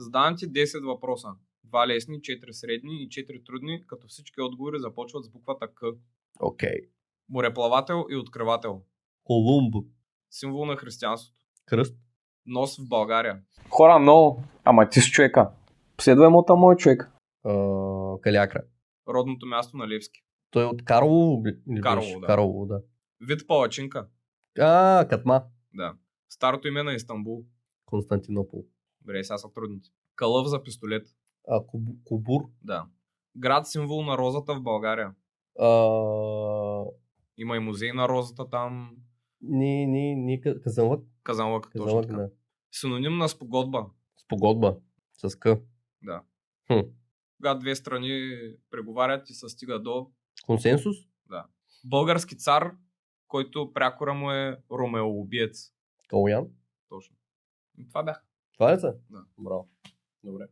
Задавам ти 10 въпроса. 2 лесни, 4 средни и 4 трудни, като всички отговори започват с буквата К. Окей. Мореплавател и откривател. Колумб. Символ на християнството. Кръст. Нос в България. Хора много, ама ти си човека. Следва имота мой човек. Калиакра. Родното място на Левски. Той е от Карлово. Карлово, да. Карлово, да. Вид палачинка. Катма. Да. Старото име на Истанбул. Константинопол. Добре, сега са трудните. Кълъв за пистолет. Кубур. Да. Град символ на розата в България. Има и музей на розата там. Казанлък. Казанлък, точно така. Да. Синоним на спогодба. Спогодба. С К. Да. Когато две страни преговарят и се стига до... Консенсус? Да. Български цар, който прякора му е ромеоубиец. Калоян? Точно. И това бях. Това ли са? Да. Браво. Добре.